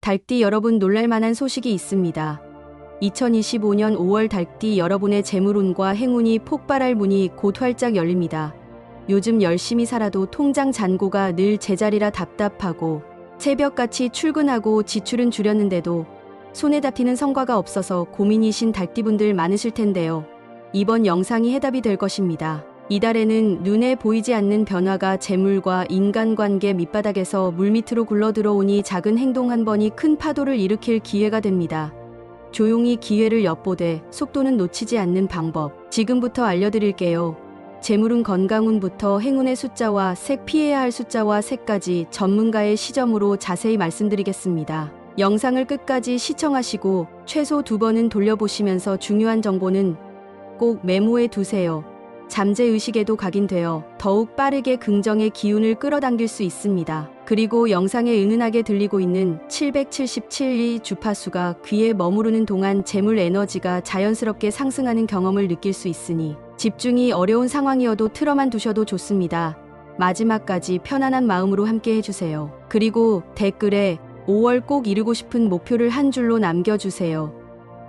달띠 여러분, 놀랄만한 소식이 있습니다. 2025년 5월 달띠 여러분의 재물운과 행운이 폭발할 문이 곧 활짝 열립니다. 요즘 열심히 살아도 통장 잔고가 늘 제자리라 답답하고 새벽같이 출근하고 지출은 줄였는데도 손에 잡히는 성과가 없어서 고민이신 달띠분들 많으실 텐데요. 이번 영상이 해답이 될 것입니다. 이달에는 눈에 보이지 않는 변화가 재물과 인간관계 밑바닥에서 물밑으로 굴러들어오니 작은 행동 한 번이 큰 파도를 일으킬 기회가 됩니다. 조용히 기회를 엿보되 속도는 놓치지 않는 방법 지금부터 알려드릴게요. 재물운 건강운부터 행운의 숫자와 색, 피해야 할 숫자와 색까지 전문가의 시점으로 자세히 말씀드리겠습니다. 영상을 끝까지 시청하시고 최소 2번은 돌려보시면서 중요한 정보는 꼭 메모해 두세요. 잠재의식에도 각인되어 더욱 빠르게 긍정의 기운을 끌어당길 수 있습니다. 그리고 영상에 은은하게 들리고 있는 777이 주파수가 귀에 머무르는 동안 재물 에너지가 자연스럽게 상승하는 경험을 느낄 수 있으니 집중이 어려운 상황이어도 틀어만 두셔도 좋습니다. 마지막까지 편안한 마음으로 함께 해주세요. 그리고 댓글에 5월 꼭 이루고 싶은 목표를 한 줄로 남겨주세요.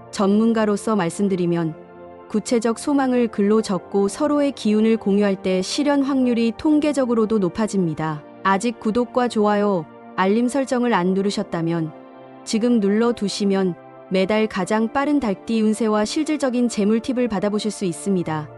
전문가로서 말씀드리면 구체적 소망을 글로 적고 서로의 기운을 공유할 때 실현 확률이 통계적으로도 높아집니다. 아직 구독과 좋아요, 알림 설정을 안 누르셨다면 지금 눌러두시면 매달 가장 빠른 달띠 운세와 실질적인 재물 팁을 받아보실 수 있습니다.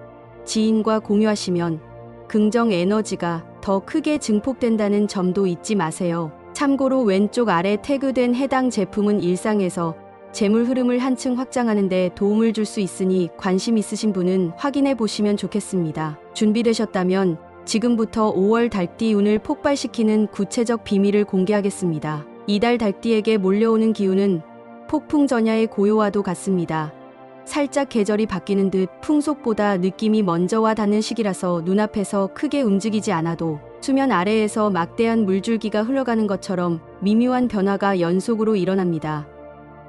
지인과 공유하시면 긍정 에너지가 더 크게 증폭된다는 점도 잊지 마세요. 참고로 왼쪽 아래 태그된 해당 제품은 일상에서 재물 흐름을 한층 확장하는 데 도움을 줄 수 있으니 관심 있으신 분은 확인해 보시면 좋겠습니다. 준비되셨다면 지금부터 5월 달띠 운을 폭발시키는 구체적 비밀을 공개하겠습니다. 이달 달띠에게 몰려오는 기운은 폭풍전야의 고요와도 같습니다. 살짝 계절이 바뀌는 듯 풍속보다 느낌이 먼저 와 닿는 시기라서 눈앞에서 크게 움직이지 않아도 수면 아래에서 막대한 물줄기가 흘러가는 것처럼 미묘한 변화가 연속으로 일어납니다.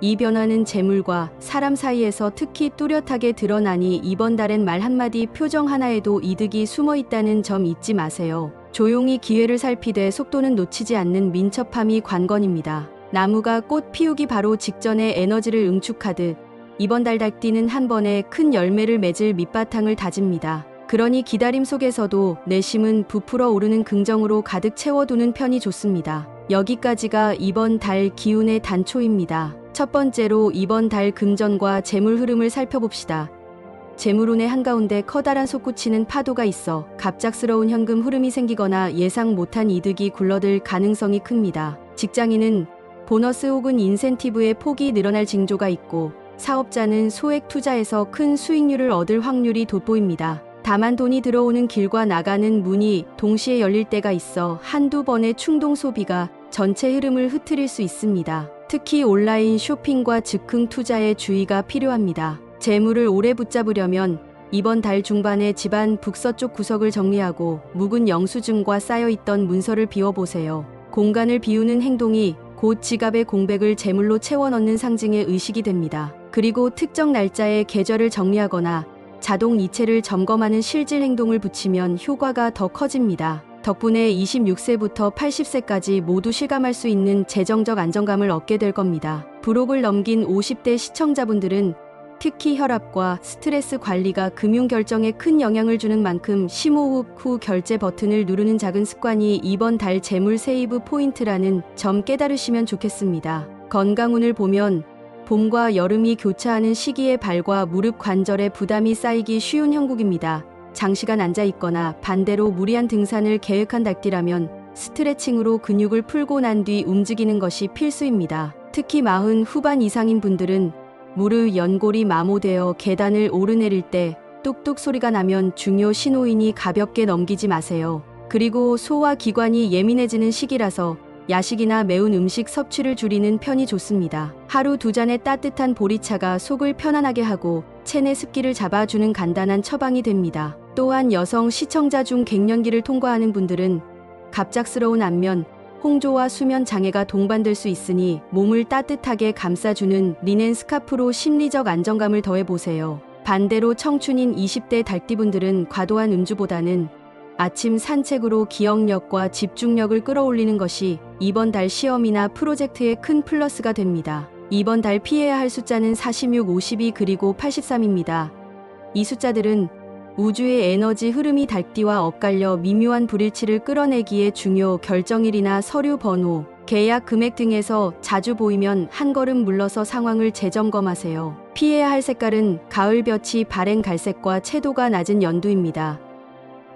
이 변화는 재물과 사람 사이에서 특히 뚜렷하게 드러나니 이번 달엔 말 한마디, 표정 하나에도 이득이 숨어 있다는 점 잊지 마세요. 조용히 기회를 살피되 속도는 놓치지 않는 민첩함이 관건입니다. 나무가 꽃 피우기 바로 직전에 에너지를 응축하듯 이번 달 달띠는 한 번에 큰 열매를 맺을 밑바탕을 다집니다. 그러니 기다림 속에서도 내심은 부풀어 오르는 긍정으로 가득 채워두는 편이 좋습니다. 여기까지가 이번 달 기운의 단초입니다. 첫 번째로 이번 달 금전과 재물 흐름을 살펴봅시다. 재물운의 한가운데 커다란 솟구치는 파도가 있어 갑작스러운 현금 흐름이 생기거나 예상 못한 이득이 굴러들 가능성이 큽니다. 직장인은 보너스 혹은 인센티브의 폭이 늘어날 징조가 있고 사업자는 소액 투자에서 큰 수익률을 얻을 확률이 돋보입니다. 다만 돈이 들어오는 길과 나가는 문이 동시에 열릴 때가 있어 한두 번의 충동 소비가 전체 흐름을 흐트릴 수 있습니다. 특히 온라인 쇼핑과 즉흥 투자에 주의가 필요합니다. 재물을 오래 붙잡으려면 이번 달 중반에 집안 북서쪽 구석을 정리하고 묵은 영수증과 쌓여있던 문서를 비워보세요. 공간을 비우는 행동이 곧 지갑의 공백을 재물로 채워넣는 상징의 의식이 됩니다. 그리고 특정 날짜에 계좌를 정리하거나 자동 이체를 점검하는 실질 행동을 붙이면 효과가 더 커집니다. 덕분에 26세부터 80세까지 모두 실감할 수 있는 재정적 안정감을 얻게 될 겁니다. 부록을 넘긴 50대 시청자분들은 특히 혈압과 스트레스 관리가 금융 결정에 큰 영향을 주는 만큼 심호흡 후 결제 버튼을 누르는 작은 습관이 이번 달 재물 세이브 포인트라는 점 깨달으시면 좋겠습니다. 건강운을 보면 봄과 여름이 교차하는 시기에 발과 무릎 관절에 부담이 쌓이기 쉬운 형국입니다. 장시간 앉아있거나 반대로 무리한 등산을 계획한 달띠라면 스트레칭으로 근육을 풀고 난 뒤 움직이는 것이 필수입니다. 특히 40 후반 이상인 분들은 무릎 연골이 마모되어 계단을 오르내릴 때 뚝뚝 소리가 나면 중요 신호이니 가볍게 넘기지 마세요. 그리고 소화기관이 예민해지는 시기라서 야식이나 매운 음식 섭취를 줄이는 편이 좋습니다. 하루 2잔의 따뜻한 보리차가 속을 편안하게 하고 체내 습기를 잡아주는 간단한 처방이 됩니다. 또한 여성 시청자 중 갱년기를 통과하는 분들은 갑작스러운 안면, 홍조와 수면 장애가 동반될 수 있으니 몸을 따뜻하게 감싸주는 리넨 스카프로 심리적 안정감을 더해보세요. 반대로 청춘인 20대 달띠분들은 과도한 음주보다는 아침 산책으로 기억력과 집중력을 끌어올리는 것이 이번 달 시험이나 프로젝트에 큰 플러스가 됩니다. 이번 달 피해야 할 숫자는 46, 52 그리고 83입니다. 이 숫자들은 우주의 에너지 흐름이 달띠와 엇갈려 미묘한 불일치를 끌어내기에 중요 결정일이나 서류 번호, 계약 금액 등에서 자주 보이면 한 걸음 물러서 상황을 재점검하세요. 피해야 할 색깔은 가을볕이 바랜 갈색과 채도가 낮은 연두입니다.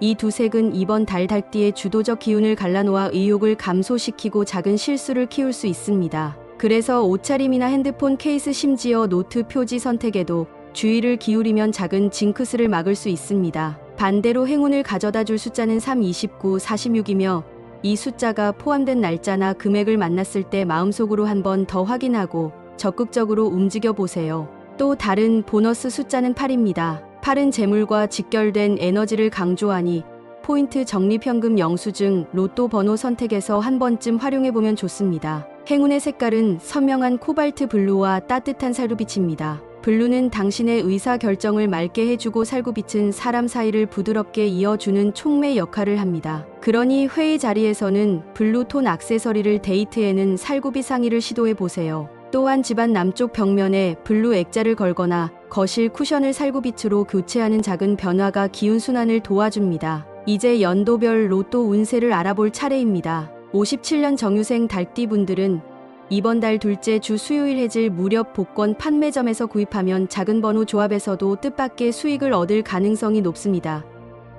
이 두 색은 이번 달 달띠의 주도적 기운을 갈라놓아 의욕을 감소시키고 작은 실수를 키울 수 있습니다. 그래서 옷차림이나 핸드폰 케이스 심지어 노트 표지 선택에도 주의를 기울이면 작은 징크스를 막을 수 있습니다. 반대로 행운을 가져다 줄 숫자는 3, 29, 46이며 이 숫자가 포함된 날짜나 금액을 만났을 때 마음속으로 한 번 더 확인하고 적극적으로 움직여 보세요. 또 다른 보너스 숫자는 8입니다. 8은 재물과 직결된 에너지를 강조하니 포인트 적립현금 영수증, 로또 번호 선택에서 한 번쯤 활용해보면 좋습니다. 행운의 색깔은 선명한 코발트 블루와 따뜻한 살구빛입니다. 블루는 당신의 의사결정을 맑게 해주고 살구빛은 사람 사이를 부드럽게 이어주는 촉매 역할을 합니다. 그러니 회의 자리에서는 블루톤 액세서리를, 데이트에는 살구빛 상의를 시도해보세요. 또한 집안 남쪽 벽면에 블루 액자를 걸거나 거실 쿠션을 살구빛으로 교체하는 작은 변화가 기운순환을 도와줍니다. 이제 연도별 로또 운세를 알아볼 차례입니다. 57년 정유생 달띠분들은 이번 달 둘째 주 수요일 해질 무렵 복권 판매점에서 구입하면 작은 번호 조합에서도 뜻밖의 수익을 얻을 가능성이 높습니다.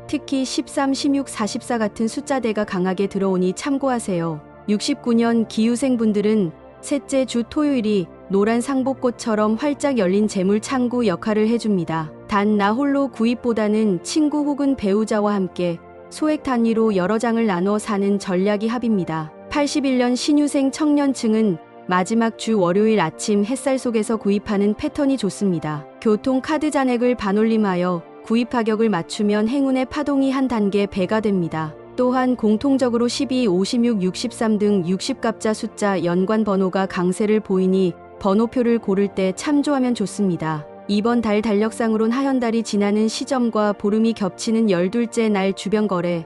특히 13, 16, 44 같은 숫자대가 강하게 들어오니 참고하세요. 69년 기유생분들은 셋째 주 토요일이 노란 상복꽃처럼 활짝 열린 재물 창구 역할을 해줍니다. 단 나 홀로 구입보다는 친구 혹은 배우자와 함께 소액 단위로 여러 장을 나눠 사는 전략이 합입니다. 81년 신유생 청년층은 마지막 주 월요일 아침 햇살 속에서 구입하는 패턴이 좋습니다. 교통카드 잔액을 반올림하여 구입 가격을 맞추면 행운의 파동이 한 단계 배가 됩니다. 또한 공통적으로 12, 56, 63 등 60갑자 숫자 연관 번호가 강세를 보이니 번호표를 고를 때 참조하면 좋습니다. 이번 달 달력상으론 하현달이 지나는 시점과 보름이 겹치는 12째 날 주변 거래,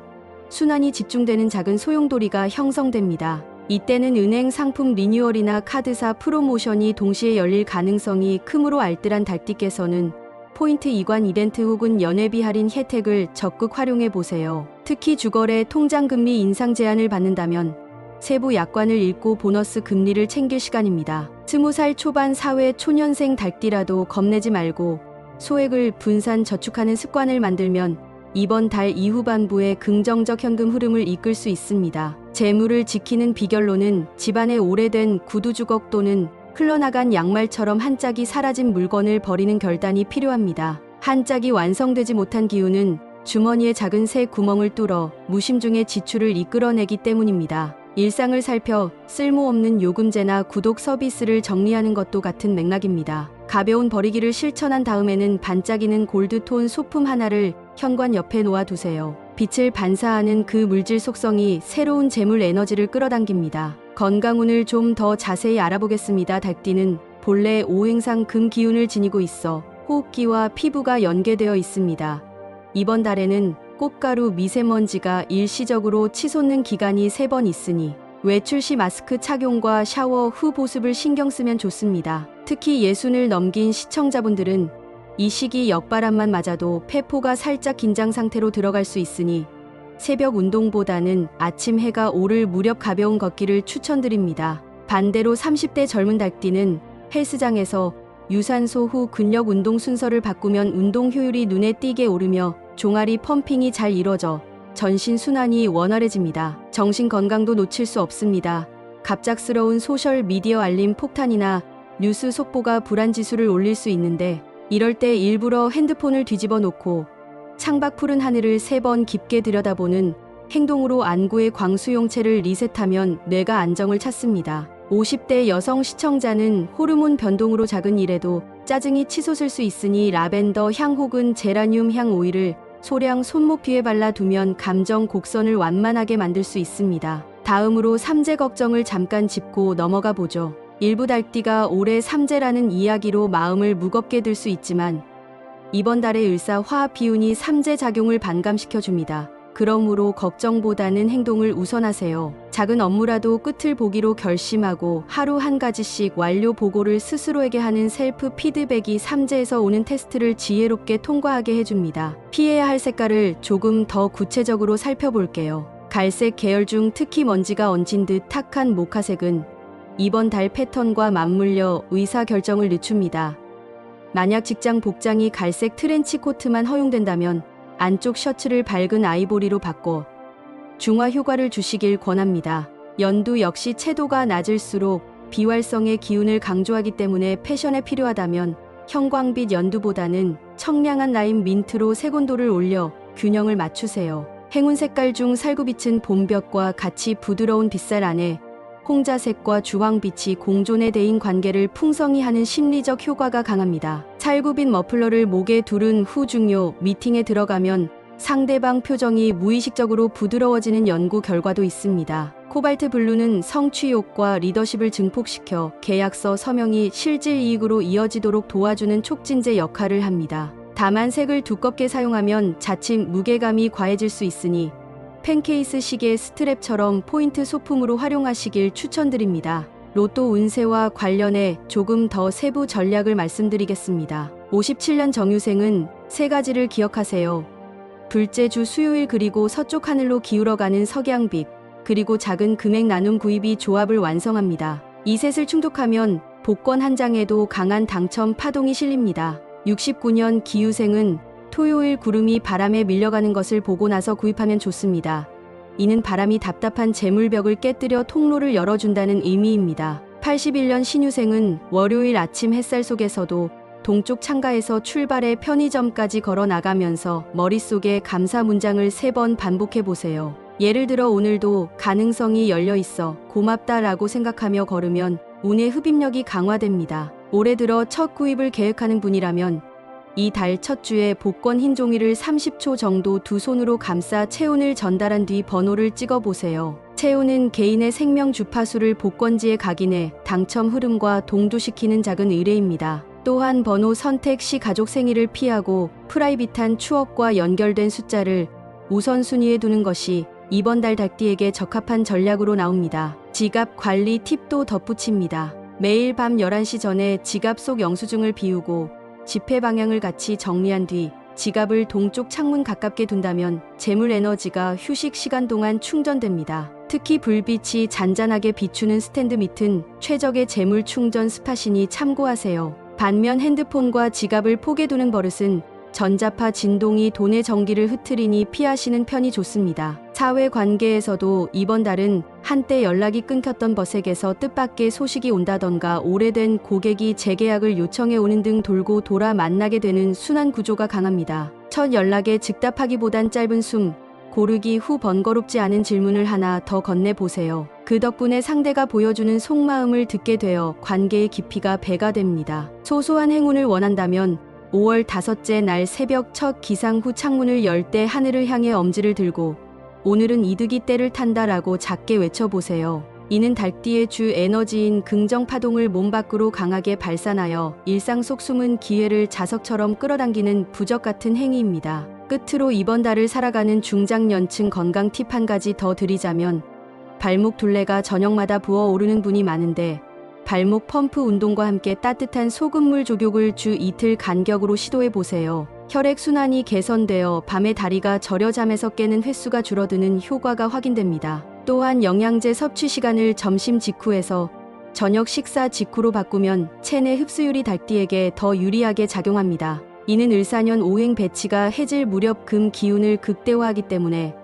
순환이 집중되는 작은 소용돌이가 형성됩니다. 이때는 은행 상품 리뉴얼이나 카드사 프로모션이 동시에 열릴 가능성이 크므로 알뜰한 달띠께서는 포인트 이관 이벤트 혹은 연회비 할인 혜택을 적극 활용해 보세요. 특히 주거래 통장 금리 인상 제한을 받는다면 세부 약관을 읽고 보너스 금리를 챙길 시간입니다. 20살 초반 사회 초년생 달띠라도 겁내지 말고 소액을 분산 저축하는 습관을 만들면 이번 달 이후반부에 긍정적 현금 흐름을 이끌 수 있습니다. 재물을 지키는 비결로는 집안에 오래된 구두 주걱 또는 흘러나간 양말처럼 한 짝이 사라진 물건을 버리는 결단이 필요합니다. 한 짝이 완성되지 못한 기운은 주머니에 작은 새 구멍을 뚫어 무심중에 지출을 이끌어내기 때문입니다. 일상을 살펴 쓸모없는 요금제나 구독 서비스를 정리하는 것도 같은 맥락입니다. 가벼운 버리기를 실천한 다음에는 반짝이는 골드톤 소품 하나를 현관 옆에 놓아두세요. 빛을 반사하는 그 물질 속성이 새로운 재물 에너지를 끌어당깁니다. 건강운을 좀 더 자세히 알아보겠습니다. 달띠는 본래 오행상 금 기운을 지니고 있어 호흡기와 피부가 연계되어 있습니다. 이번 달에는 꽃가루 미세먼지가 일시적으로 치솟는 기간이 3번 있으니 외출 시 마스크 착용과 샤워 후 보습을 신경 쓰면 좋습니다. 특히 60을 넘긴 시청자분들은 이 시기 역바람만 맞아도 폐포가 살짝 긴장 상태로 들어갈 수 있으니 새벽 운동보다는 아침 해가 오를 무렵 가벼운 걷기를 추천드립니다. 반대로 30대 젊은 달띠는 헬스장에서 유산소 후 근력 운동 순서를 바꾸면 운동 효율이 눈에 띄게 오르며 종아리 펌핑이 잘 이뤄져 전신 순환이 원활해집니다. 정신 건강도 놓칠 수 없습니다. 갑작스러운 소셜 미디어 알림 폭탄이나 뉴스 속보가 불안 지수를 올릴 수 있는데 이럴 때 일부러 핸드폰을 뒤집어 놓고 창밖 푸른 하늘을 3번 깊게 들여다보는 행동으로 안구의 광수용체를 리셋하면 뇌가 안정을 찾습니다. 50대 여성 시청자는 호르몬 변동으로 작은 일에도 짜증이 치솟을 수 있으니 라벤더 향 혹은 제라늄 향 오일을 소량 손목뒤에 발라두면 감정 곡선을 완만하게 만들 수 있습니다. 다음으로 삼재 걱정을 잠깐 짚고 넘어가 보죠. 일부 달띠가 올해 삼재라는 이야기로 마음을 무겁게 들 수 있지만 이번 달의 을사 화합 비운이 삼재 작용을 반감시켜줍니다. 그러므로 걱정보다는 행동을 우선하세요. 작은 업무라도 끝을 보기로 결심하고 하루 한 가지씩 완료 보고를 스스로에게 하는 셀프 피드백이 삼재에서 오는 테스트를 지혜롭게 통과하게 해줍니다. 피해야 할 색깔을 조금 더 구체적으로 살펴볼게요. 갈색 계열 중 특히 먼지가 얹힌 듯 탁한 모카색은 이번 달 패턴과 맞물려 의사결정을 늦춥니다. 만약 직장 복장이 갈색 트렌치 코트만 허용된다면 안쪽 셔츠를 밝은 아이보리로 바꿔 중화 효과를 주시길 권합니다. 연두 역시 채도가 낮을수록 비활성의 기운을 강조하기 때문에 패션에 필요하다면 형광빛 연두보다는 청량한 라임 민트로 색온도를 올려 균형을 맞추세요. 행운 색깔 중 살구빛은 봄볕과 같이 부드러운 빗살 안에 홍자색과 주황빛이 공존의 대인 관계를 풍성히 하는 심리적 효과가 강합니다. 살구빛 머플러를 목에 두른 후 중요 미팅에 들어가면 상대방 표정이 무의식적으로 부드러워지는 연구 결과도 있습니다. 코발트 블루는 성취욕과 리더십을 증폭시켜 계약서 서명이 실질 이익으로 이어지도록 도와주는 촉진제 역할을 합니다. 다만 색을 두껍게 사용하면 자칫 무게감이 과해질 수 있으니 펜케이스 시계 스트랩처럼 포인트 소품으로 활용하시길 추천드립니다. 로또 운세와 관련해 조금 더 세부 전략을 말씀드리겠습니다. 57년 정유생은 세 가지를 기억하세요. 둘째 주 수요일 그리고 서쪽 하늘로 기울어가는 석양빛, 그리고 작은 금액 나눔 구입이 조합을 완성합니다. 이 셋을 충족하면 복권 한 장에도 강한 당첨 파동이 실립니다. 69년 기유생은 토요일 구름이 바람에 밀려가는 것을 보고 나서 구입하면 좋습니다. 이는 바람이 답답한 재물벽을 깨뜨려 통로를 열어준다는 의미입니다. 81년 신유생은 월요일 아침 햇살 속에서도 동쪽 창가에서 출발해 편의점까지 걸어 나가면서 머릿속에 감사 문장을 3번 반복해 보세요. 예를 들어 오늘도 가능성이 열려 있어 고맙다라고 생각하며 걸으면 운의 흡입력이 강화됩니다. 올해 들어 첫 구입을 계획하는 분이라면 이 달 첫 주에 복권 흰 종이를 30초 정도 두 손으로 감싸 체온을 전달한 뒤 번호를 찍어 보세요. 체온은 개인의 생명 주파수를 복권지에 각인해 당첨 흐름과 동조시키는 작은 의뢰입니다. 또한 번호 선택 시 가족 생일을 피하고 프라이빗한 추억과 연결된 숫자를 우선순위에 두는 것이 이번 달 닭띠에게 적합한 전략으로 나옵니다. 지갑 관리 팁도 덧붙입니다. 매일 밤 11시 전에 지갑 속 영수증을 비우고 지폐 방향을 같이 정리한 뒤 지갑을 동쪽 창문 가깝게 둔다면 재물 에너지가 휴식 시간 동안 충전됩니다. 특히 불빛이 잔잔하게 비추는 스탠드 밑은 최적의 재물 충전 스팟이니 참고하세요. 반면 핸드폰과 지갑을 포개 두는 버릇은 전자파 진동이 돈의 전기를 흐트리니 피하시는 편이 좋습니다. 사회 관계에서도 이번 달은 한때 연락이 끊겼던 버색에서 뜻밖의 소식이 온다던가 오래된 고객이 재계약을 요청해 오는 등 돌고 돌아 만나게 되는 순환 구조가 강합니다. 첫 연락에 즉답하기보단 짧은 숨 고르기 후 번거롭지 않은 질문을 하나 더 건네보세요. 그 덕분에 상대가 보여주는 속마음을 듣게 되어 관계의 깊이가 배가 됩니다. 소소한 행운을 원한다면 5월 5째 날 새벽 첫 기상 후 창문을 열 때 하늘을 향해 엄지를 들고 오늘은 이득이 때를 탄다라고 작게 외쳐보세요. 이는 닭띠의 주 에너지인 긍정 파동을 몸 밖으로 강하게 발산하여 일상 속 숨은 기회를 자석처럼 끌어당기는 부적 같은 행위입니다. 끝으로 이번 달을 살아가는 중장년층 건강 팁 한 가지 더 드리자면 발목 둘레가 저녁마다 부어오르는 분이 많은데 발목 펌프 운동과 함께 따뜻한 소금물 족욕을 주 이틀 간격으로 시도해보세요. 혈액순환이 개선되어 밤에 다리가 저려 잠에서 깨는 횟수가 줄어드는 효과가 확인됩니다. 또한 영양제 섭취 시간을 점심 직후에서 저녁 식사 직후로 바꾸면 체내 흡수율이 닭띠에게 더 유리하게 작용합니다. 이는 을사년 오행 배치가 해질 무렵 금 기운을 극대화하기 때문에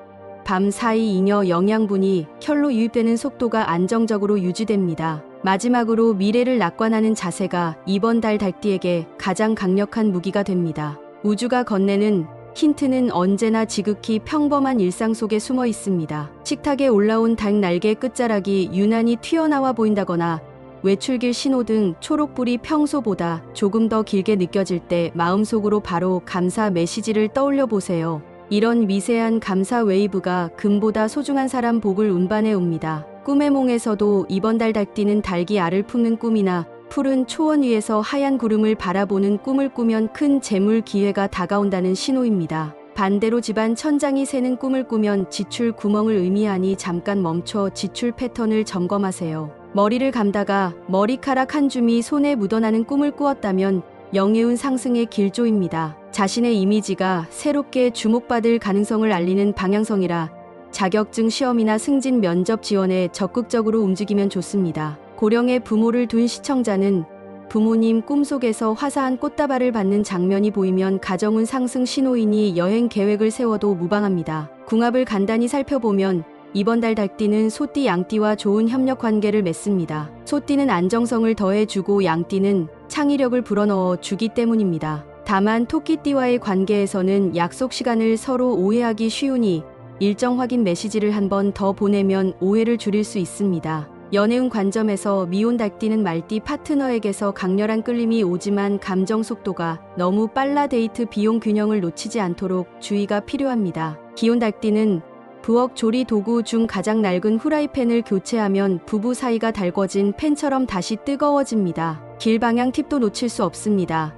밤 사이 잉여 영양분이 혈로 유입되는 속도가 안정적으로 유지됩니다. 마지막으로 미래를 낙관하는 자세가 이번 달 닭띠에게 가장 강력한 무기가 됩니다. 우주가 건네는 힌트는 언제나 지극히 평범한 일상 속에 숨어 있습니다. 식탁에 올라온 닭 날개 끝자락이 유난히 튀어나와 보인다거나 외출길 신호등 초록불이 평소보다 조금 더 길게 느껴질 때 마음속으로 바로 감사 메시지를 떠올려 보세요. 이런 미세한 감사 웨이브가 금보다 소중한 사람 복을 운반해 옵니다. 꿈의 몽에서도 이번 달 닭띠는 닭이 알을 품는 꿈이나 푸른 초원 위에서 하얀 구름을 바라보는 꿈을 꾸면 큰 재물 기회가 다가온다는 신호입니다. 반대로 집안 천장이 새는 꿈을 꾸면 지출 구멍을 의미하니 잠깐 멈춰 지출 패턴을 점검하세요. 머리를 감다가 머리카락 한 줌이 손에 묻어나는 꿈을 꾸었다면 영예운 상승의 길조입니다. 자신의 이미지가 새롭게 주목받을 가능성을 알리는 방향성이라 자격증 시험이나 승진 면접 지원에 적극적으로 움직이면 좋습니다. 고령의 부모를 둔 시청자는 부모님 꿈속에서 화사한 꽃다발을 받는 장면이 보이면 가정운 상승 신호이니 여행 계획을 세워도 무방합니다. 궁합을 간단히 살펴보면 이번 달 달띠는 소띠 양띠와 좋은 협력 관계를 맺습니다. 소띠는 안정성을 더해주고 양띠는 창의력을 불어넣어 주기 때문입니다. 다만 토끼띠와의 관계에서는 약속 시간을 서로 오해하기 쉬우니 일정 확인 메시지를 한 번 더 보내면 오해를 줄일 수 있습니다. 연애운 관점에서 미혼 달띠는 말띠 파트너에게서 강렬한 끌림이 오지만 감정 속도가 너무 빨라 데이트 비용 균형을 놓치지 않도록 주의가 필요합니다. 기혼 달띠는 부엌 조리 도구 중 가장 낡은 후라이팬을 교체하면 부부 사이가 달궈진 팬처럼 다시 뜨거워집니다. 길 방향 팁도 놓칠 수 없습니다.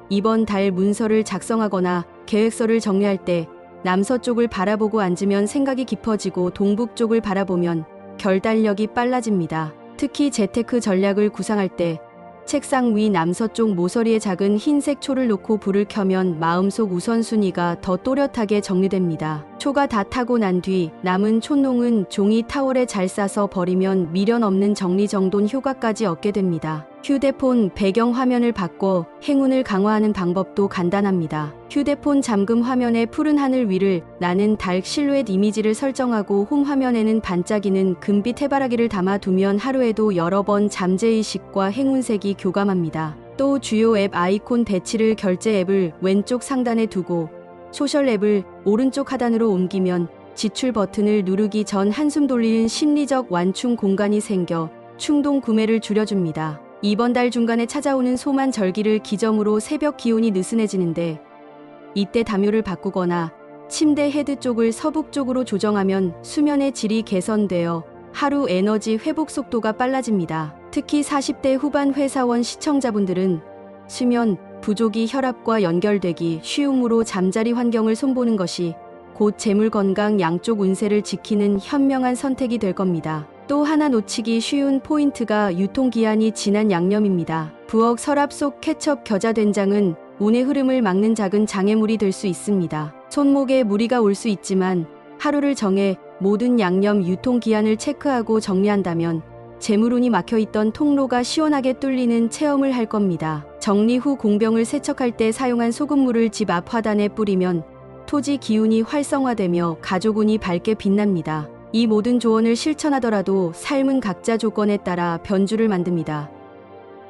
이번 달 문서를 작성하거나 계획서를 정리할 때 남서쪽을 바라보고 앉으면 생각이 깊어지고 동북쪽을 바라보면 결단력이 빨라집니다. 특히 재테크 전략을 구상할 때 책상 위 남서쪽 모서리에 작은 흰색 초를 놓고 불을 켜면 마음속 우선순위가 더 또렷하게 정리됩니다. 초가 다 타고 난 뒤 남은 촛농은 종이 타월에 잘 싸서 버리면 미련 없는 정리정돈 효과까지 얻게 됩니다. 휴대폰 배경 화면을 바꿔 행운을 강화하는 방법도 간단합니다. 휴대폰 잠금 화면에 푸른 하늘 위를 나는 달 실루엣 이미지를 설정하고 홈 화면에는 반짝이는 금빛 해바라기를 담아두면 하루에도 여러 번 잠재의식과 행운색이 교감합니다. 또 주요 앱 아이콘 배치를 결제 앱을 왼쪽 상단에 두고 소셜 앱을 오른쪽 하단으로 옮기면 지출 버튼을 누르기 전 한숨 돌리는 심리적 완충 공간이 생겨 충동 구매를 줄여줍니다. 이번 달 중간에 찾아오는 소만 절기를 기점으로 새벽 기온이 느슨해지는데 이때 담요를 바꾸거나 침대 헤드 쪽을 서북 쪽으로 조정하면 수면의 질이 개선되어 하루 에너지 회복 속도가 빨라집니다. 특히 40대 후반 회사원 시청자분들은 수면 부족이 혈압과 연결되기 쉬움으로 잠자리 환경을 손보는 것이 곧 재물 건강 양쪽 운세를 지키는 현명한 선택이 될 겁니다. 또 하나 놓치기 쉬운 포인트가 유통기한이 지난 양념입니다. 부엌 서랍 속 케첩 겨자 된장은 운의 흐름을 막는 작은 장애물이 될 수 있습니다. 손목에 무리가 올 수 있지만 하루를 정해 모든 양념 유통기한을 체크하고 정리한다면 재물운이 막혀있던 통로가 시원하게 뚫리는 체험을 할 겁니다. 정리 후 공병을 세척할 때 사용한 소금물을 집 앞 화단에 뿌리면 토지 기운이 활성화되며 가족운이 밝게 빛납니다. 이 모든 조언을 실천하더라도 삶은 각자 조건에 따라 변주를 만듭니다.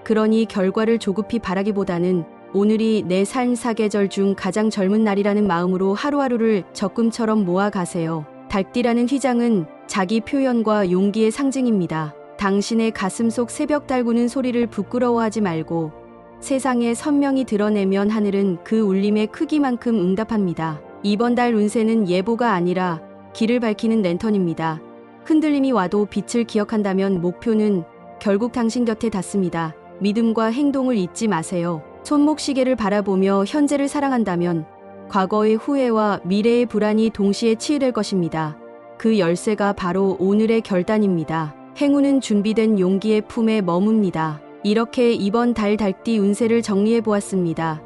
그러니 결과를 조급히 바라기보다는 오늘이 내 삶 사계절 중 가장 젊은 날이라는 마음으로 하루하루를 적금처럼 모아가세요. 달띠라는 휘장은 자기 표현과 용기의 상징입니다. 당신의 가슴속 새벽 달구는 소리를 부끄러워하지 말고 세상에 선명히 드러내면 하늘은 그 울림의 크기만큼 응답합니다. 이번 달 운세는 예보가 아니라 길을 밝히는 랜턴입니다. 흔들림이 와도 빛을 기억한다면 목표는 결국 당신 곁에 닿습니다. 믿음과 행동을 잊지 마세요. 손목시계를 바라보며 현재를 사랑한다면 과거의 후회와 미래의 불안이 동시에 치유될 것입니다. 그 열쇠가 바로 오늘의 결단입니다. 행운은 준비된 용기의 품에 머뭅니다. 이렇게 이번 달 달띠 운세를 정리해 보았습니다.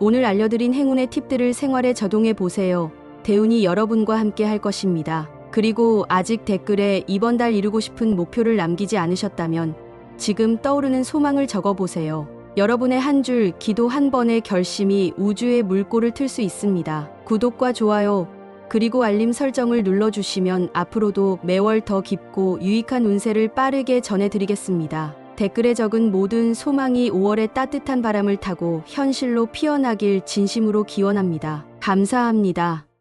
오늘 알려드린 행운의 팁들을 생활에 적용해 보세요. 대운이 여러분과 함께 할 것입니다. 그리고 아직 댓글에 이번 달 이루고 싶은 목표를 남기지 않으셨다면 지금 떠오르는 소망을 적어보세요. 여러분의 한 줄 기도 한 번의 결심이 우주의 물꼬를 틀 수 있습니다. 구독과 좋아요 그리고 알림 설정을 눌러주시면 앞으로도 매월 더 깊고 유익한 운세를 빠르게 전해드리겠습니다. 댓글에 적은 모든 소망이 5월의 따뜻한 바람을 타고 현실로 피어나길 진심으로 기원합니다. 감사합니다.